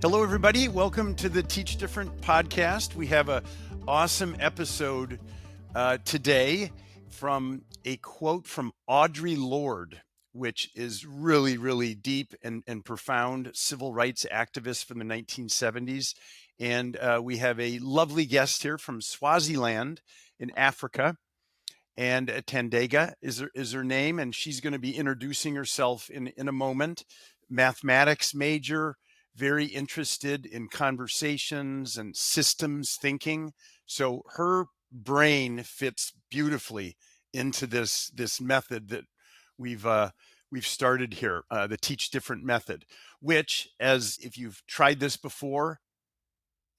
Hello, everybody. Welcome to the Teach Different podcast. We have an awesome episode today from a quote from Audre Lorde, which is really, really deep and profound civil rights activist from the 1970s. And we have a lovely guest here from Swaziland in Africa. And Thandeka is her name, and she's going to be introducing herself in a moment. Mathematics major, very interested in conversations and systems thinking. So her brain fits beautifully into this method that we've started here, the Teach Different method, which, as if you've tried this before,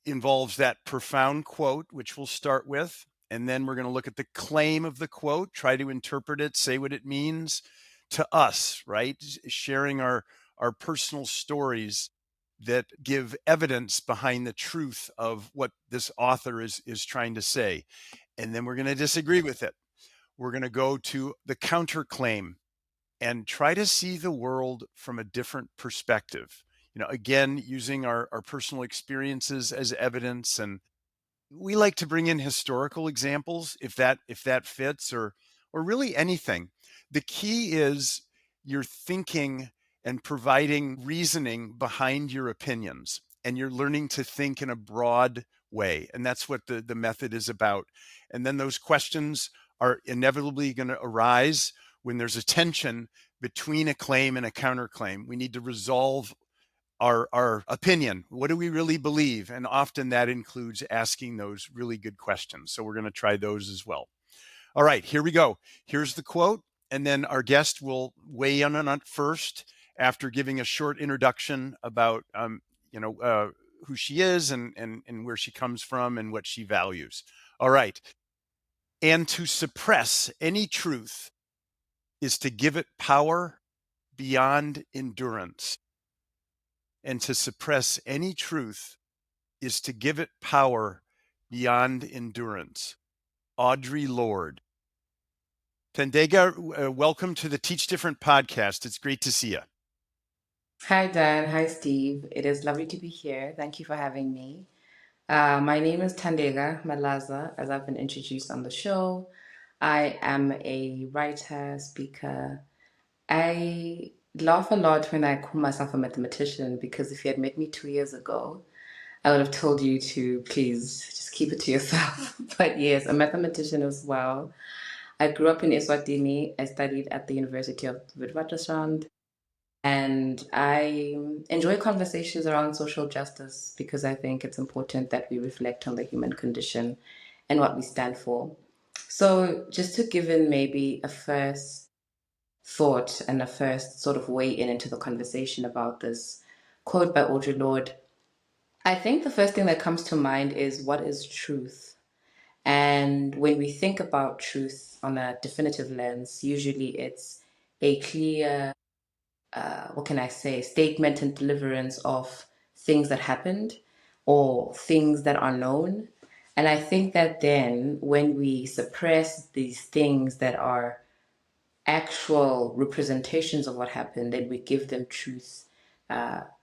involves that profound quote, which we'll start with. And then we're going to look at the claim of the quote, try to interpret it, say what it means to us, right? Sharing our personal stories that give evidence behind the truth of what this author is trying to say. And then we're going to disagree with it. We're going to go to the counterclaim and try to see the world from a different perspective. Again, using our personal experiences as evidence, and we like to bring in historical examples if that fits, or really anything. The key is you're thinking and providing reasoning behind your opinions, and you're learning to think in a broad way, and that's what the method is about. And then those questions are inevitably going to arise when there's a tension between a claim and a counterclaim. We need to resolve our opinion. What do we really believe? And often that includes asking those really good questions. So we're going to try those as well. All right, here we go. Here's the quote. And then our guest will weigh in on it first after giving a short introduction about, who she is and where she comes from and what she values. All right. And to suppress any truth is to give it power beyond endurance. And to suppress any truth is to give it power beyond endurance. Audre Lorde. Thandeka, welcome to the Teach Different podcast. It's great to see you. Hi, Dan. Hi, Steve. It is lovely to be here. Thank you for having me. My name is Thandeka Malaza, as I've been introduced on the show. I am a writer, speaker. I laugh a lot when I call myself a mathematician because if you had met me 2 years ago, I would have told you to please just keep it to yourself. But yes, a mathematician as well. I grew up in Eswatini. I studied at the University of Witwatersrand. And I enjoy conversations around social justice because I think it's important that we reflect on the human condition and what we stand for. So, just to give in maybe a first thought and a first sort of way into the conversation about this quote by Audre Lorde, I think the first thing that comes to mind is what is truth? And when we think about truth on a definitive lens, usually it's a clear what can I say, statement and deliverance of things that happened or things that are known. And I think that then when we suppress these things that are actual representations of what happened, then we give them truth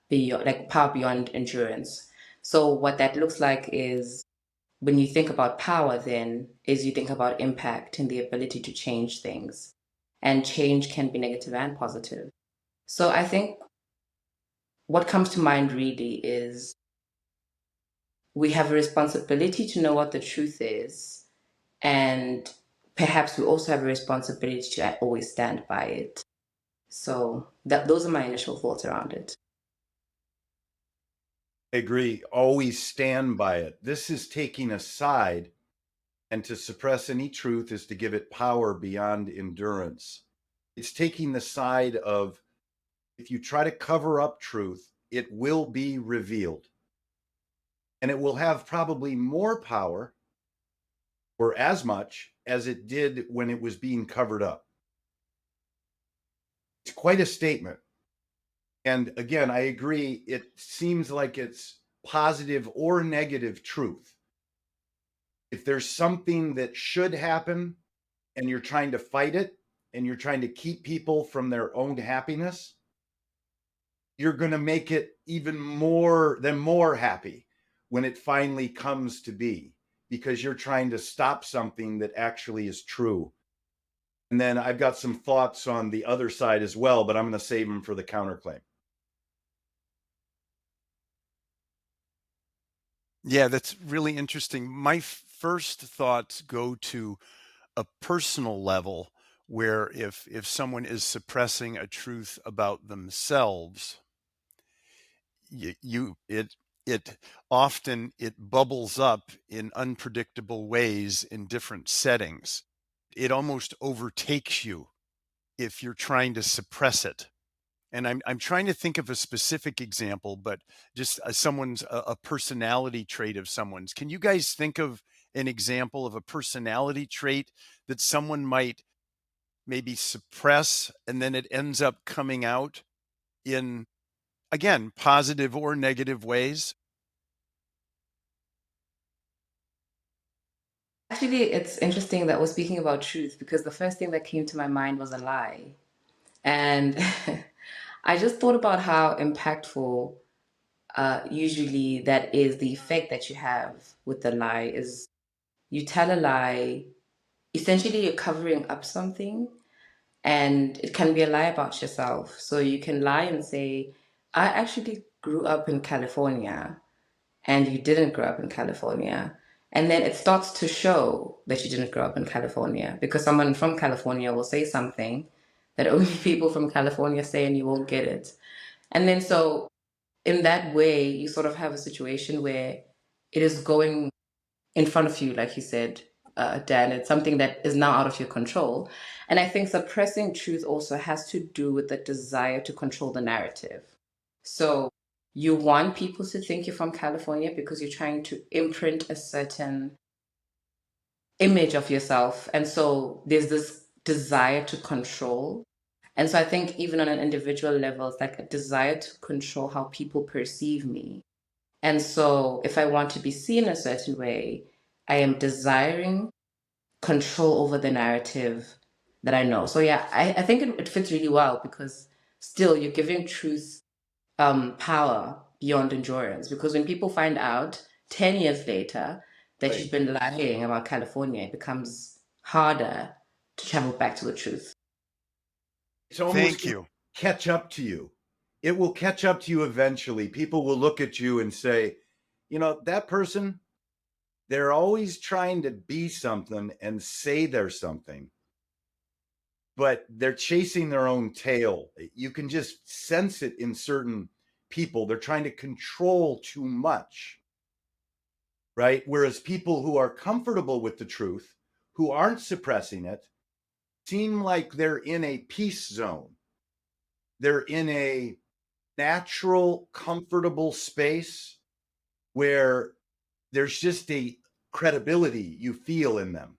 beyond, like power beyond endurance. So what that looks like is when you think about power, then is you think about impact and the ability to change things. And change can be negative and positive. So I think what comes to mind really is we have a responsibility to know what the truth is, and perhaps we also have a responsibility to always stand by it. So those are my initial thoughts around it. I agree. Always stand by it. This is taking a side, and to suppress any truth is to give it power beyond endurance. It's taking the side of if you try to cover up truth, it will be revealed. And it will have probably more power or as much as it did when it was being covered up. It's quite a statement. And again, I agree. It seems like it's positive or negative truth. If there's something that should happen and you're trying to fight it and you're trying to keep people from their own happiness, you're going to make it even more happy when it finally comes to be, because you're trying to stop something that actually is true. And then I've got some thoughts on the other side as well, but I'm going to save them for the counterclaim. Yeah, that's really interesting. My first thoughts go to a personal level, where if someone is suppressing a truth about themselves, it often it bubbles up in unpredictable ways in different settings. It almost overtakes you if you're trying to suppress it. And I'm trying to think of a specific example, but just someone's a personality trait of someone's. Can you guys think of an example of a personality trait that someone might maybe suppress, and then it ends up coming out in, again, positive or negative ways? Actually, it's interesting that we're speaking about truth because the first thing that came to my mind was a lie. And I just thought about how impactful usually that is. The effect that you have with the lie is you tell a lie, essentially you're covering up something, and it can be a lie about yourself. So you can lie and say, I actually grew up in California, and you didn't grow up in California. And then it starts to show that you didn't grow up in California because someone from California will say something that only people from California say, and you won't get it. And then so in that way, you sort of have a situation where it is going in front of you, like you said, Dan. It's something that is now out of your control. And I think suppressing truth also has to do with the desire to control the narrative. So you want people to think you're from California because you're trying to imprint a certain image of yourself. And so there's this desire to control. And so I think even on an individual level, it's like a desire to control how people perceive me. And so if I want to be seen a certain way, I am desiring control over the narrative that I know. So yeah, I think it fits really well because still you're giving truth power beyond endurance. Because when people find out 10 years later that Right. you've been lying about California, it becomes harder to travel back to the truth. It's almost Thank going to you. catch up to you. It will catch up to you eventually. People will look at you and say, that person, they're always trying to be something and say they're something, but they're chasing their own tail. You can just sense it in certain people. They're trying to control too much, right? Whereas people who are comfortable with the truth, who aren't suppressing it, seem like they're in a peace zone. They're in a natural, comfortable space where there's just a credibility you feel in them.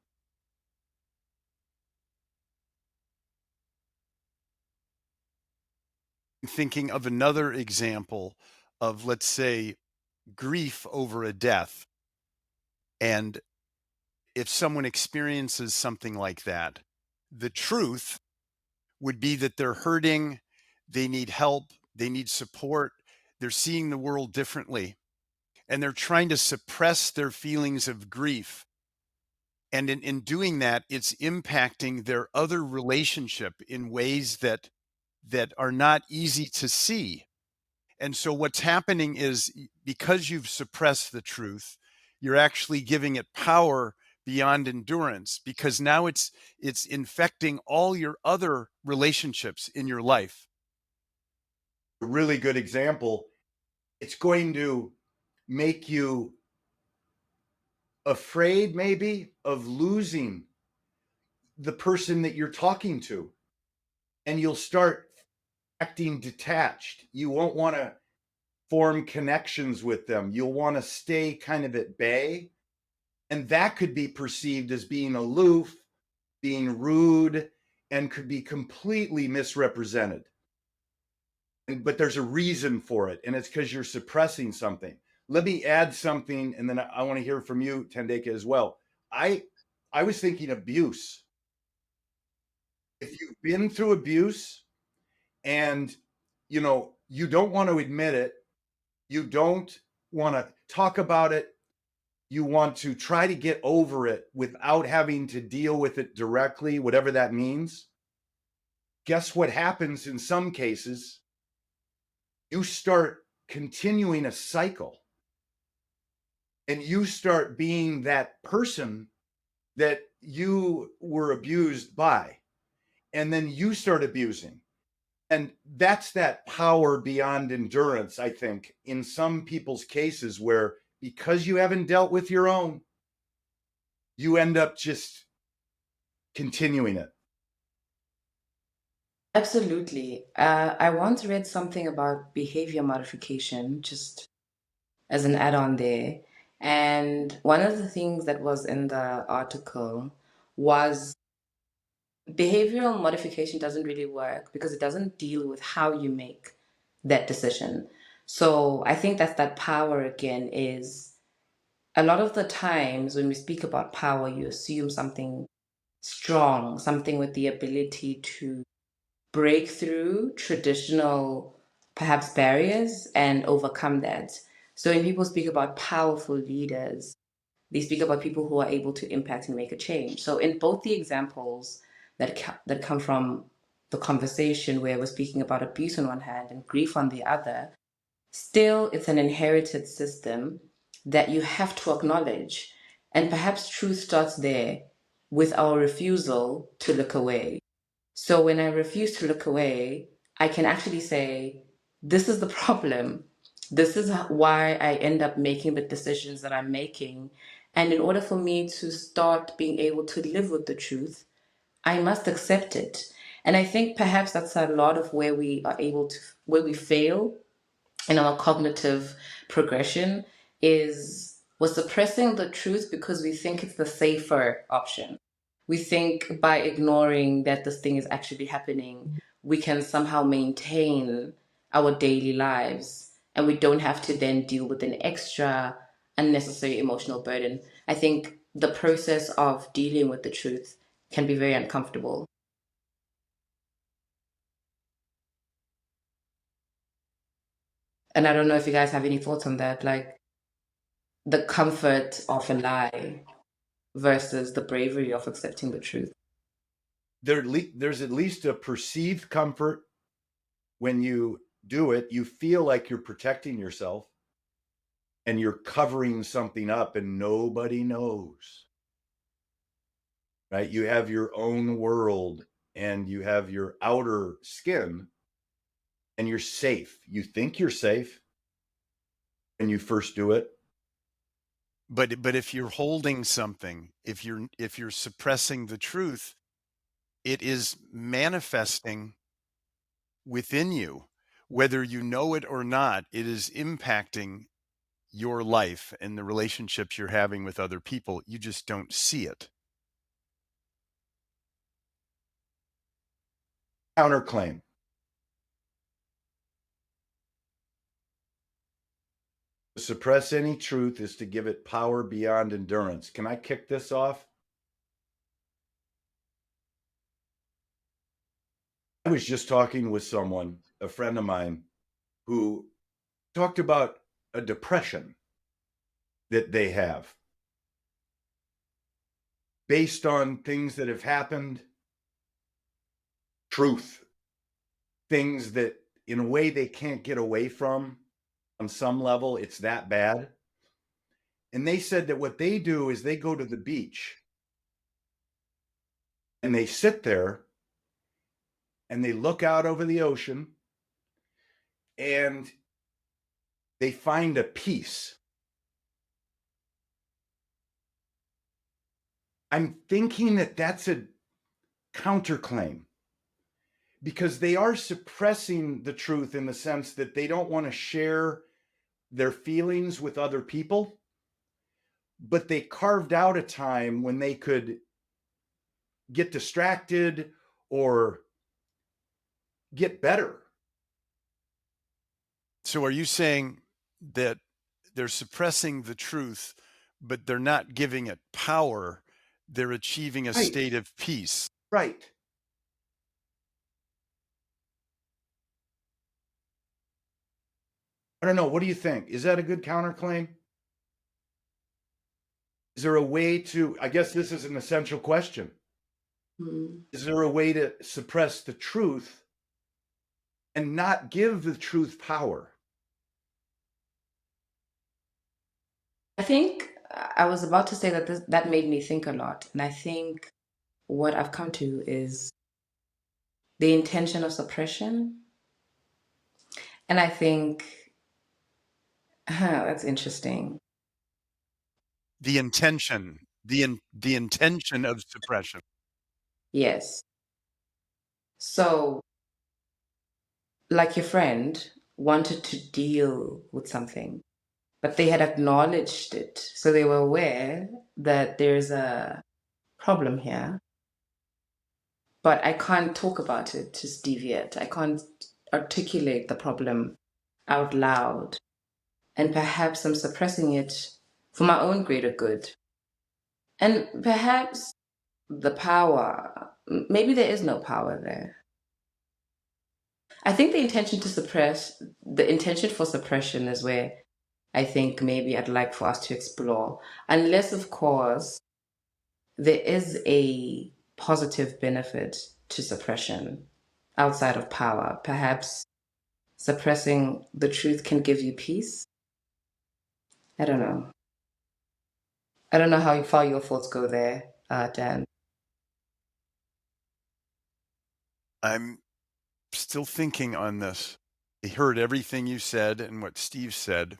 Thinking of another example of, let's say, grief over a death. And if someone experiences something like that, the truth would be that they're hurting, they need help, they need support, they're seeing the world differently, and they're trying to suppress their feelings of grief. And in doing that, it's impacting their other relationship in ways that are not easy to see. And so what's happening is, because you've suppressed the truth, you're actually giving it power beyond endurance, because now it's infecting all your other relationships in your life. A really good example. It's going to make you afraid, maybe, of losing the person that you're talking to. And you'll start acting detached. You won't want to form connections with them. You'll want to stay kind of at bay. And that could be perceived as being aloof, being rude, and could be completely misrepresented. But there's a reason for it, and it's because you're suppressing something. Let me add something, and then I want to hear from you, Thandeka, as well. I I was thinking abuse. If you've been through abuse and you don't want to admit it. You don't want to talk about it. You want to try to get over it without having to deal with it directly, whatever that means. Guess what happens in some cases? You start continuing a cycle, and you start being that person that you were abused by, and then you start abusing. And that's that power beyond endurance, I think, in some people's cases, where because you haven't dealt with your own, you end up just continuing it. Absolutely. I once read something about behavior modification, just as an add on there. And one of the things that was in the article was behavioral modification doesn't really work because it doesn't deal with how you make that decision. So I think that's that power again is a lot of the times when we speak about power, you assume something strong, something with the ability to break through traditional, perhaps, barriers and overcome that. So when people speak about powerful leaders, they speak about people who are able to impact and make a change. So in both the examples that come from the conversation where we're speaking about abuse on one hand and grief on the other, still it's an inherited system that you have to acknowledge. And perhaps truth starts there with our refusal to look away. So when I refuse to look away, I can actually say, this is the problem. This is why I end up making the decisions that I'm making. And in order for me to start being able to live with the truth, I must accept it. And I think perhaps that's a lot of where we are able to, where we fail in our cognitive progression is we're suppressing the truth because we think it's the safer option. We think by ignoring that this thing is actually happening, we can somehow maintain our daily lives and we don't have to then deal with an extra unnecessary emotional burden. I think the process of dealing with the truth can be very uncomfortable. And I don't know if you guys have any thoughts on that, like the comfort of a lie versus the bravery of accepting the truth. There's at least a perceived comfort when you do it. You feel like you're protecting yourself and you're covering something up and nobody knows, right? You have your own world and you have your outer skin and you're safe. You think you're safe when you first do it. But if you're holding something, if you're suppressing the truth, it is manifesting within you, whether you know it or not. It is impacting your life and the relationships you're having with other people. You just don't see it. Counterclaim. To suppress any truth is to give it power beyond endurance. Can I kick this off? I was just talking with someone, a friend of mine, who talked about a depression that they have based on things that have happened, truth, things that in a way they can't get away from. On some level, it's that bad. And they said that what they do is they go to the beach and they sit there and they look out over the ocean and they find a peace. I'm thinking that that's a counterclaim because they are suppressing the truth in the sense that they don't want to share their feelings with other people, but they carved out a time when they could get distracted or get better. So are you saying that they're suppressing the truth, but they're not giving it power? They're achieving a Right. state of peace. Right. I don't know. What do you think? Is that a good counterclaim? Is there a way to, I guess this is an essential question. Is there a way to suppress the truth and not give the truth power? I think I was about to say that that made me think a lot. And I think what I've come to is the intention of suppression. And I think that's interesting. The intention, the intention of suppression. Yes. So, like your friend wanted to deal with something, but they had acknowledged it. So they were aware that there's a problem here, but I can't talk about it to Steve yet. I can't articulate the problem out loud. And perhaps I'm suppressing it for my own greater good. And perhaps the power, maybe there is no power there. I think the intention for suppression is where I think maybe I'd like for us to explore. Unless, of course, there is a positive benefit to suppression outside of power. Perhaps suppressing the truth can give you peace. I don't know. I don't know how far your thoughts go there, Dan. I'm still thinking on this. I heard everything you said and what Steve said.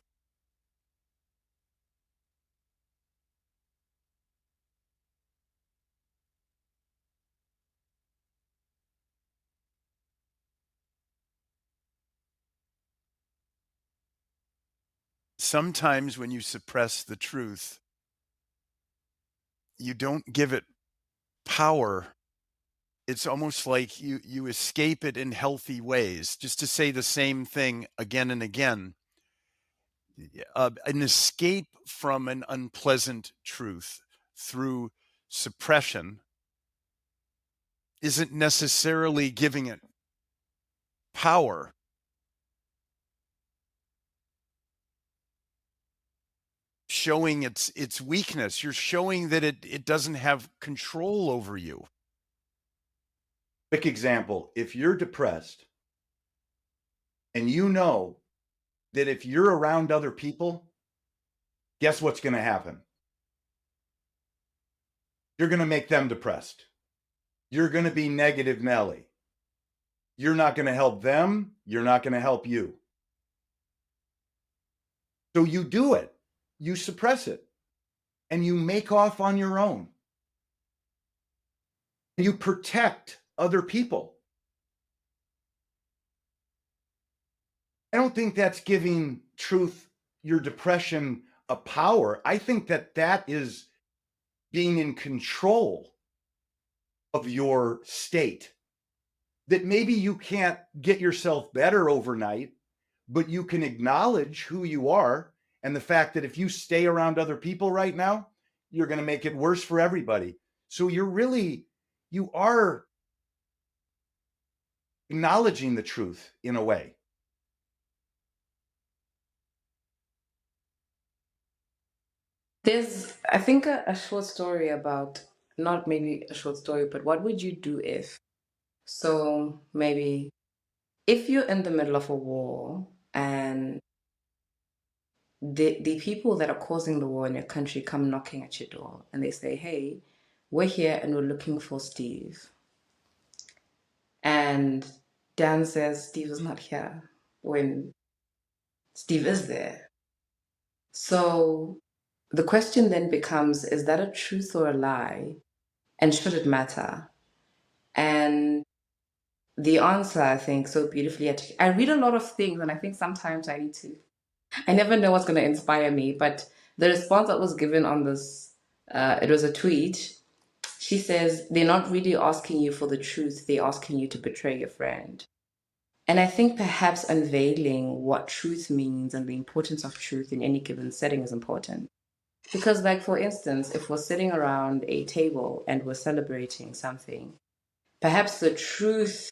Sometimes when you suppress the truth, you don't give it power. It's almost like you escape it in healthy ways, just to say the same thing again and again. An escape from an unpleasant truth through suppression isn't necessarily giving it power. Showing its weakness. You're showing that it doesn't have control over you. Quick example, if you're depressed and you know that if you're around other people, guess what's going to happen? You're going to make them depressed. You're going to be negative Nelly. You're not going to help them. You're not going to help you. So you do it. You suppress it. And you make off on your own. You protect other people. I don't think that's giving truth, your depression, a power. I think that that is being in control of your state. That maybe you can't get yourself better overnight, but you can acknowledge who you are and the fact that if you stay around other people right now, you're going to make it worse for everybody. So you are acknowledging the truth in a way. There's, I think, a short story about, not maybe a short story, but what would you do if? So maybe if you're in the middle of a war and the people that are causing the war in your country come knocking at your door and they say, hey, we're here and we're looking for Steve. And Dan says Steve is not here when Steve is there. So the question then becomes, is that a truth or a lie? And should it matter? And the answer, I think, so beautifully, I read a lot of things and I think sometimes I never know what's going to inspire me, but the response that was given on this, it was a tweet. She says, they're not really asking you for the truth, they're asking you to betray your friend. And I think perhaps unveiling what truth means and the importance of truth in any given setting is important. Because, like, for instance, if we're sitting around a table and we're celebrating something, perhaps the truth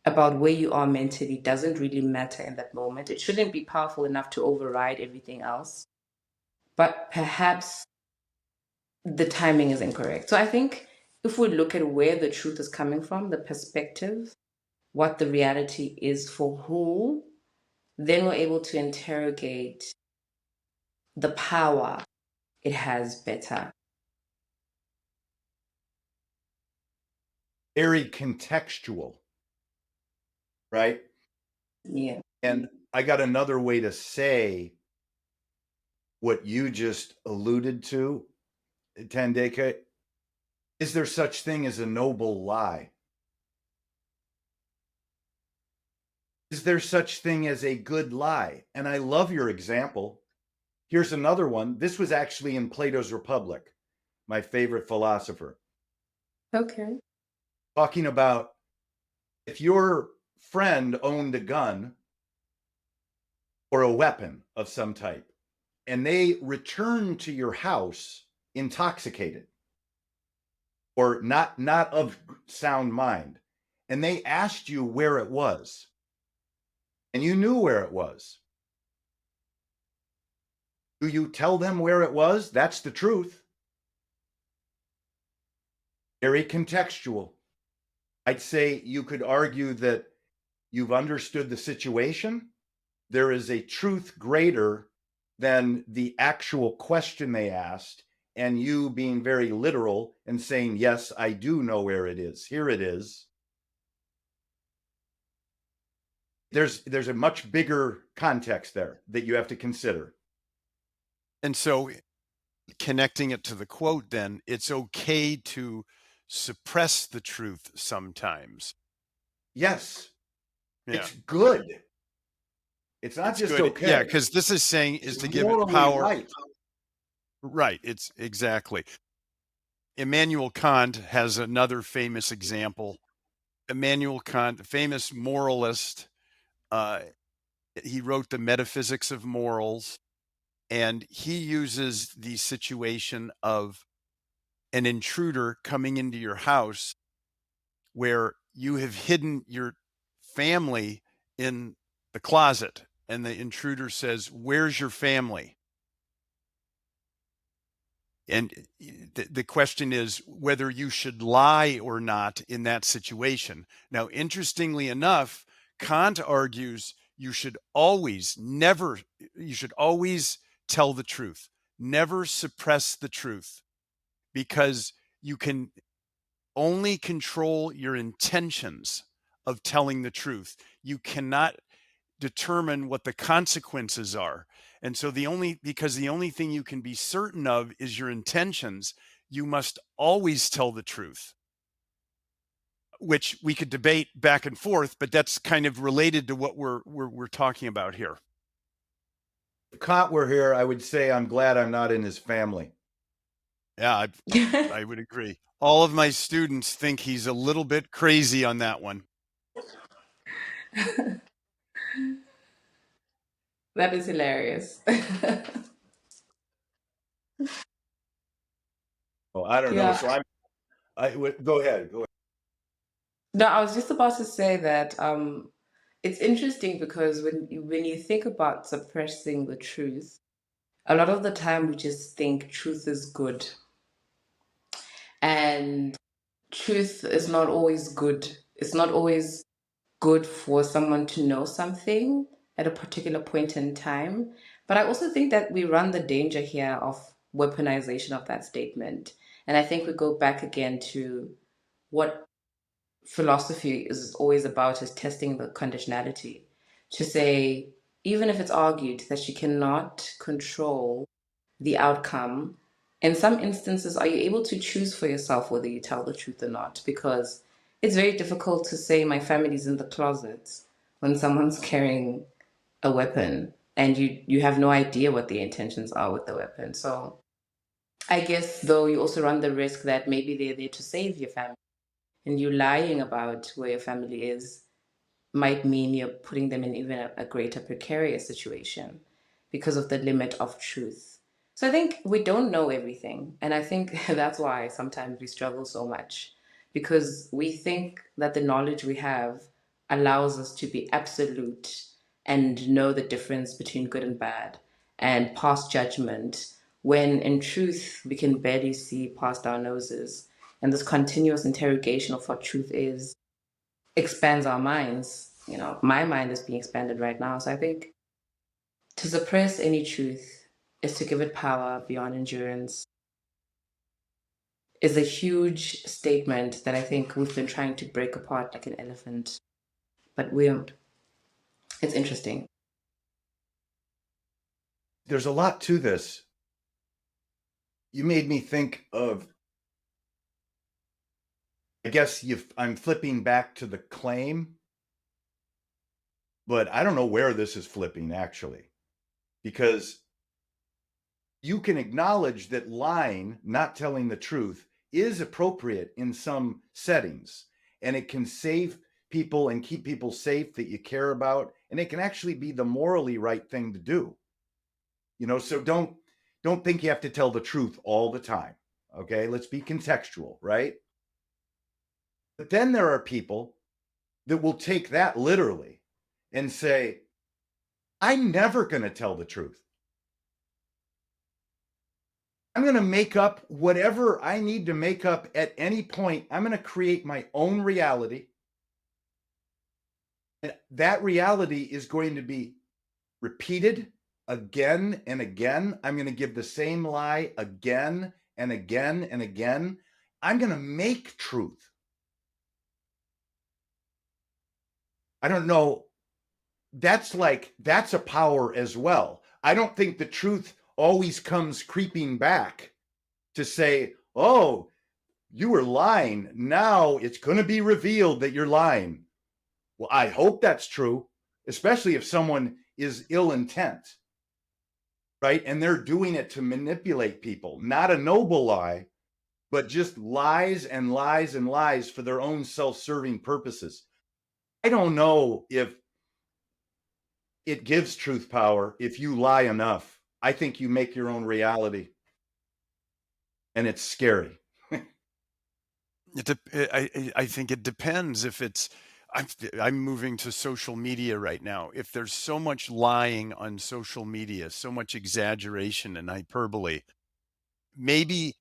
about where you are mentally doesn't really matter in that moment. It shouldn't be powerful enough to override everything else. But perhaps the timing is incorrect. So I think if we look at where the truth is coming from, the perspective, what the reality is for who, then we're able to interrogate the power it has better. Very contextual, right? Yeah. And I got another way to say what you just alluded to, Thandeka. Is there such thing as a noble lie? Is there such thing as a good lie? And I love your example. Here's another one. This was actually in Plato's Republic, my favorite philosopher, Okay. talking about if your friend owned a gun or a weapon of some type, and they returned to your house intoxicated or not of sound mind, and they asked you where it was, and you knew where it was, do you tell them where it was? That's the truth. Very contextual. I'd say you could argue that you've understood the situation. There is a truth greater than the actual question they asked, and you being very literal and saying, yes, I do know where it is. Here it is. There's a much bigger context there that you have to consider. And so, connecting it to the quote, then it's okay to suppress the truth sometimes. Yes, Yeah. it's good. It's not It's just good. okay. Yeah, because this is saying is It's to give it morally power. right. Right. It's exactly. Immanuel Kant has another famous example. Immanuel Kant, famous moralist, uh, he wrote the Metaphysics of Morals, and he uses the situation of an intruder coming into your house where you have hidden your family in the closet, and the intruder says, "Where's your family?" And the question is whether you should lie or not in that situation. Now, interestingly enough, Kant argues you should always, never, you should always tell the truth, never suppress the truth, because you can only control your intentions of telling the truth. You cannot determine what the consequences are. And so because the only thing you can be certain of is your intentions, you must always tell the truth, which we could debate back and forth, but that's kind of related to what we're talking about here. If Kant were here, I would say I'm glad I'm not in his family. Yeah, I would agree. All of my students think he's a little bit crazy on that one. That is hilarious. Oh, I don't know. Yeah. So go ahead. Go ahead. No, I was just about to say that it's interesting because when you think about suppressing the truth, a lot of the time we just think truth is good, and truth is not always good. It's not always good for someone to know something at a particular point in time. But I also think that we run the danger here of weaponization of that statement. And I think we go back again to what philosophy is always about, is testing the conditionality. To say, even if it's argued that you cannot control the outcome, in some instances, are you able to choose for yourself whether you tell the truth or not? Because it's very difficult to say my family's in the closet when someone's carrying a weapon and you have no idea what the intentions are with the weapon. So I guess though you also run the risk that maybe they're there to save your family, and you lying about where your family is might mean you're putting them in even a greater precarious situation because of the limit of truth. So I think we don't know everything. And I think that's why sometimes we struggle so much, because we think that the knowledge we have allows us to be absolute and know the difference between good and bad and pass judgment, when in truth we can barely see past our noses. And this continuous interrogation of what truth is expands our minds. You know, my mind is being expanded right now. So I think to suppress any truth is to give it power beyond endurance, is a huge statement that I think we've been trying to break apart like an elephant. But it's interesting. There's a lot to this. You made me think of, I guess I'm flipping back to the claim, but I don't know where this is flipping actually, because you can acknowledge that lying, not telling the truth, is appropriate in some settings, and it can save people and keep people safe that you care about, and it can actually be the morally right thing to do. You know, so don't think you have to tell the truth all the time. Okay, let's be contextual, right? But then there are people that will take that literally and say, I'm never going to tell the truth. I'm going to make up whatever I need to make up at any point. I'm going to create my own reality. And that reality is going to be repeated again and again. I'm going to give the same lie again and again and again. I'm going to make truth. I don't know. That's a power as well. I don't think the truth always comes creeping back to say, oh, you were lying. Now it's going to be revealed that you're lying. Well, I hope that's true, especially if someone is ill intent, right? And they're doing it to manipulate people, not a noble lie, but just lies and lies and lies for their own self-serving purposes. I don't know if it gives truth power if you lie enough. I think you make your own reality, and it's scary. I think it depends if it's. I'm moving to social media right now. If there's so much lying on social media, so much exaggeration and hyperbole, maybe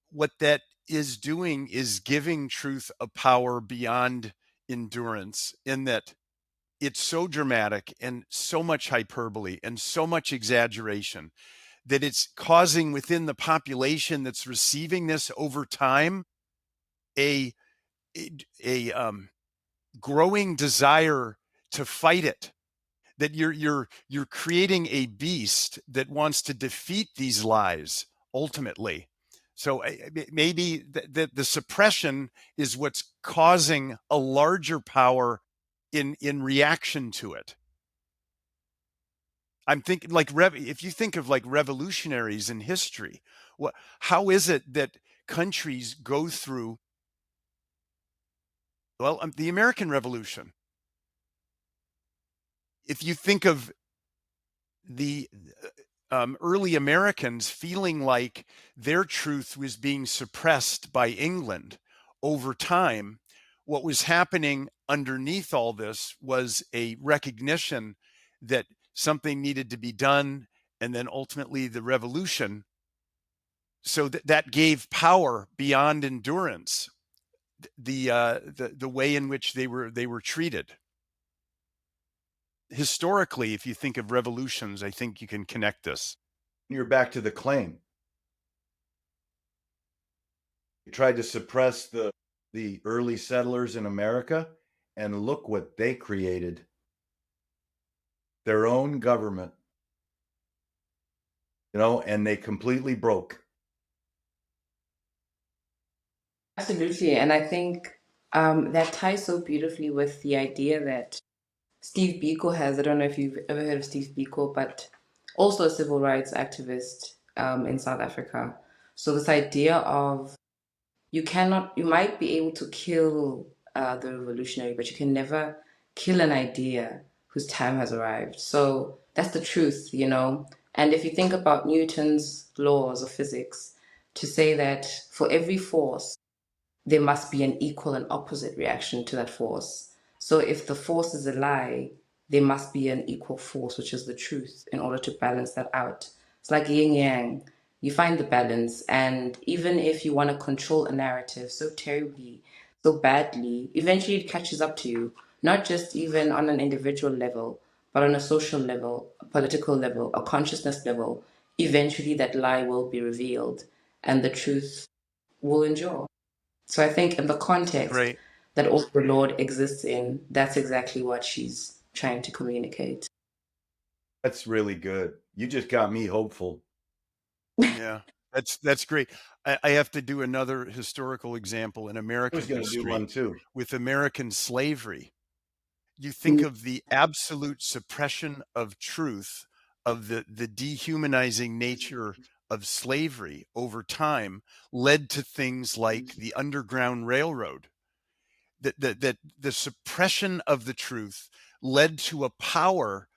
what that is doing is giving truth a power beyond endurance, in that it's so dramatic and so much hyperbole and so much exaggeration that it's causing within the population that's receiving this over time a growing desire to fight it, that you're creating a beast that wants to defeat these lies ultimately. So maybe the suppression is what's causing a larger power in reaction to it. I'm thinking like if you think of like revolutionaries in history, how is it that countries go through, well, the American Revolution? If you think of the early Americans feeling like their truth was being suppressed by England over time, what was happening underneath all this was a recognition that something needed to be done, and then ultimately the revolution. So that gave power beyond endurance, the way in which they were treated. Historically, if you think of revolutions, I think you can connect this. You're back to the claim. You tried to suppress the early settlers in America, and look what they created. Their own government, you know, and they completely broke. Absolutely. And I think that ties so beautifully with the idea that Steve Biko has. I don't know if you've ever heard of Steve Biko, but also a civil rights activist in South Africa. So this idea of you might be able to kill the revolutionary, but you can never kill an idea whose time has arrived. So that's the truth, you know. And if you think about Newton's laws of physics, to say that for every force, there must be an equal and opposite reaction to that force. So if the force is a lie, there must be an equal force, which is the truth, in order to balance that out. It's like yin yang. You find the balance, and even if you want to control a narrative so terribly, so badly, eventually it catches up to you, not just even on an individual level, but on a social level, a political level, a consciousness level. Eventually, that lie will be revealed, and the truth will endure. So I think in the context Great. that Audre Lorde exists in, that's exactly what she's trying to communicate. That's really good. You just got me hopeful. Yeah, that's great. I have to do another historical example in I American was going to do history one too. with American slavery. You think of the absolute suppression of truth, of the dehumanizing nature of slavery over time led to things like the Underground Railroad. That the suppression of the truth led to a power,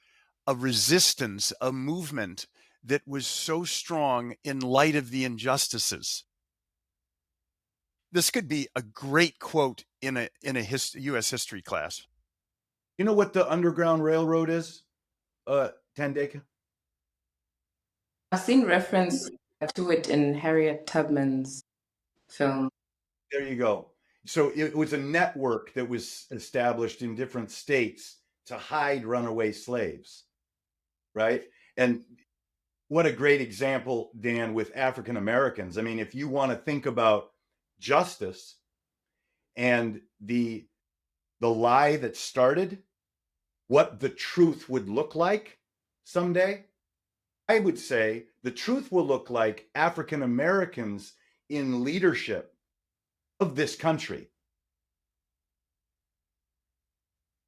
a resistance, a movement that was so strong in light of the injustices. This could be a great quote in a U.S. history class. You know what the Underground Railroad is, Thandeka? I've seen reference to it in Harriet Tubman's film. There you go. So it was a network that was established in different states to hide runaway slaves, right? And what a great example, Dan, with African Americans. I mean, if you want to think about justice and the lie that started, what the truth would look like someday, I would say the truth will look like African Americans in leadership of this country.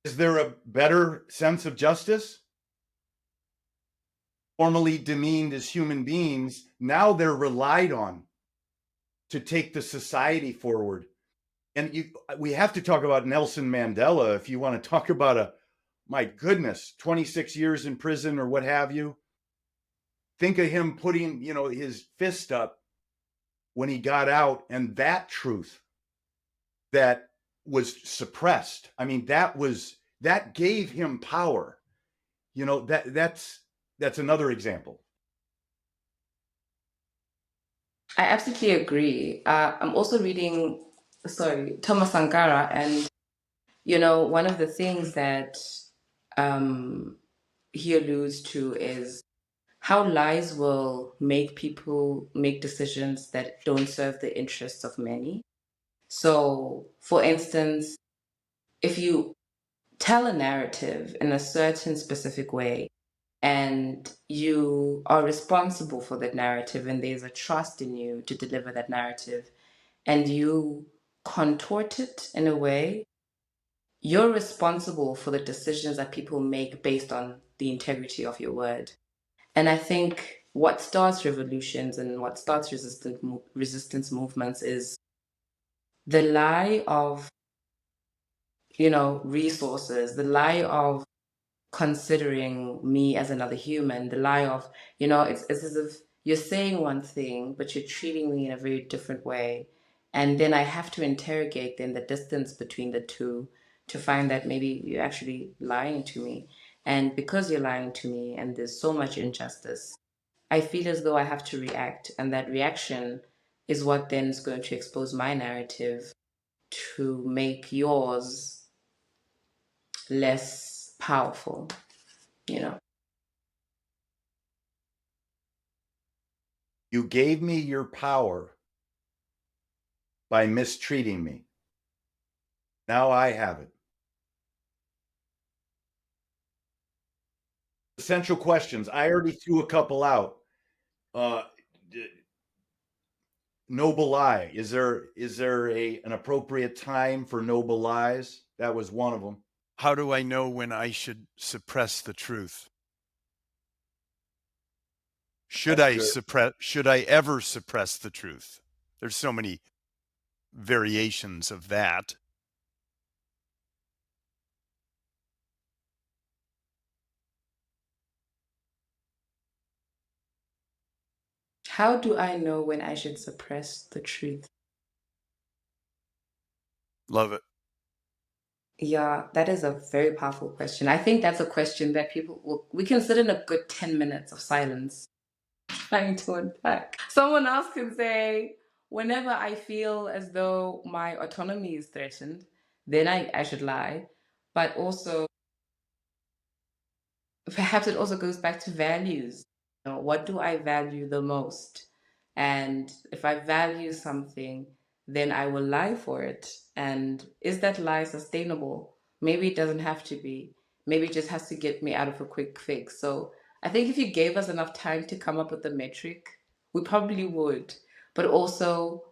Is there a better sense of justice? Formerly demeaned as human beings, now they're relied on to take the society forward. And we have to talk about Nelson Mandela if you want to talk about my goodness, 26 years in prison or what have you. Think of him putting, his fist up when he got out, and that truth that was suppressed. I mean, that gave him power. That's another example. I absolutely agree. I'm also reading, sorry, Thomas Sankara, and one of the things that um, he alludes to is how lies will make people make decisions that don't serve the interests of many. So, for instance, if you tell a narrative in a certain specific way and you are responsible for that narrative and there's a trust in you to deliver that narrative and you contort it in a way, you're responsible for the decisions that people make based on the integrity of your word. And I think what starts revolutions and what starts resistance movements is the lie of, resources, the lie of considering me as another human, the lie of, it's as if you're saying one thing, but you're treating me in a very different way. And then I have to interrogate then the distance between the two to find that maybe you're actually lying to me. And because you're lying to me and there's so much injustice, I feel as though I have to react. And that reaction is what then is going to expose my narrative to make yours less powerful, you know. You gave me your power by mistreating me. Now I have it. Essential questions. I already threw a couple out. Uh, noble lie. Is there an appropriate time for noble lies? That was one of them. How do I know when I should suppress the truth? Should That's I good. suppress? Should I ever suppress the truth? There's so many variations of that. How do I know when I should suppress the truth? Love it. Yeah, that is a very powerful question. I think that's a question that we can sit in a good 10 minutes of silence trying to unpack. Someone else can say, whenever I feel as though my autonomy is threatened, then I should lie. But also, perhaps it also goes back to values. What do I value the most? And if I value something, then I will lie for it. And is that lie sustainable? Maybe it doesn't have to be. Maybe it just has to get me out of a quick fix. So I think if you gave us enough time to come up with a metric, we probably would. But also,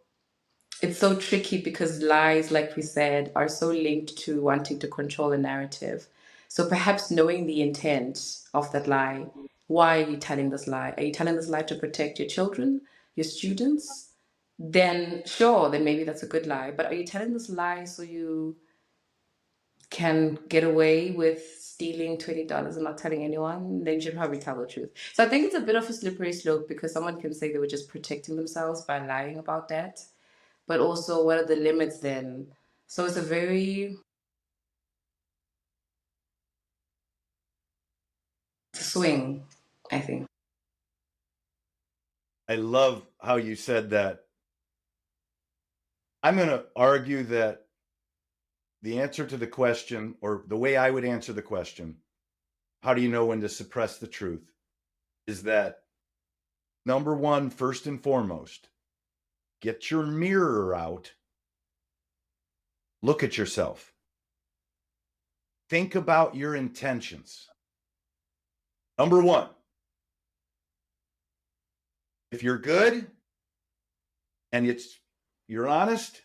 it's so tricky because lies, like we said, are so linked to wanting to control a narrative. So perhaps knowing the intent of that lie, why are you telling this lie? Are you telling this lie to protect your children, your students? Then sure, then maybe that's a good lie. But are you telling this lie so you can get away with stealing $20 and not telling anyone? Then you should probably tell the truth. So I think it's a bit of a slippery slope because someone can say they were just protecting themselves by lying about that, but also what are the limits then? So it's a very swing, I think. I love how you said that. I'm going to argue that the answer to the question, or the way I would answer the question, how do you know when to suppress the truth, is that number one, first and foremost, get your mirror out, look at yourself, think about your intentions. Number one, if you're good and you're honest,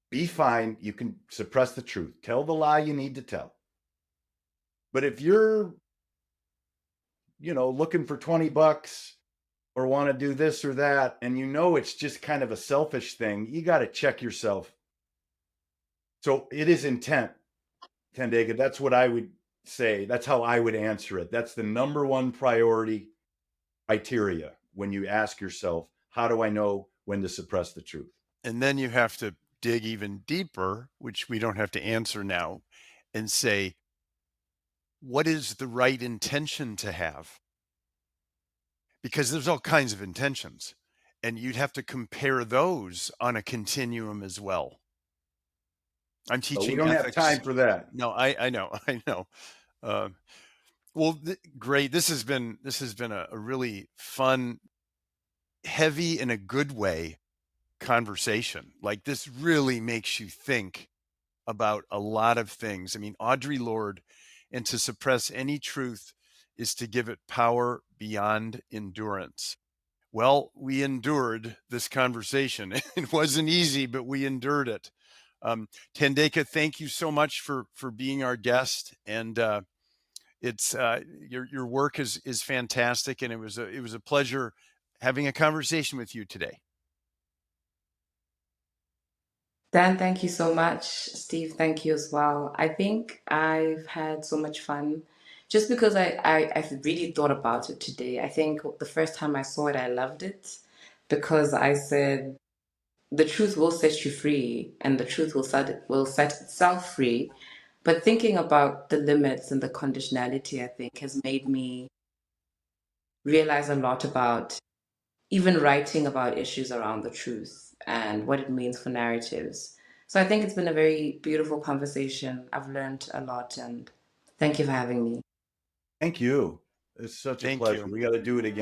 be fine. You can suppress the truth. Tell the lie you need to tell. But if you're, looking for $20 or want to do this or that, and it's just kind of a selfish thing, you got to check yourself. So it is intent, Thandeka. That's what I would say. That's how I would answer it. That's the number one priority criteria when you ask yourself, how do I know when to suppress the truth? And then you have to dig even deeper, which we don't have to answer now, and say, what is the right intention to have? Because there's all kinds of intentions, and you'd have to compare those on a continuum as well. I'm But we teaching don't ethics. have time for that. No, I know. Well, great. This has been a really fun, heavy in a good way conversation. Like, this really makes you think about a lot of things. I mean, Audre Lorde, and to suppress any truth is to give it power beyond endurance. Well, we endured this conversation. It wasn't easy, but we endured it. Thandeka, thank you so much for being our guest, and it's your work is fantastic, and it was a pleasure having a conversation with you today. Dan, thank you so much. Steve, thank you as well. I think I've had so much fun just because I've really thought about it today. I think the first time I saw it, I loved it because I said, the truth will set you free and the truth will set itself free. But thinking about the limits and the conditionality, I think, has made me realize a lot about even writing about issues around the truth and what it means for narratives. So I think it's been a very beautiful conversation. I've learned a lot, and thank you for having me. Thank you. It's such a Thank pleasure. you. We got to do it again.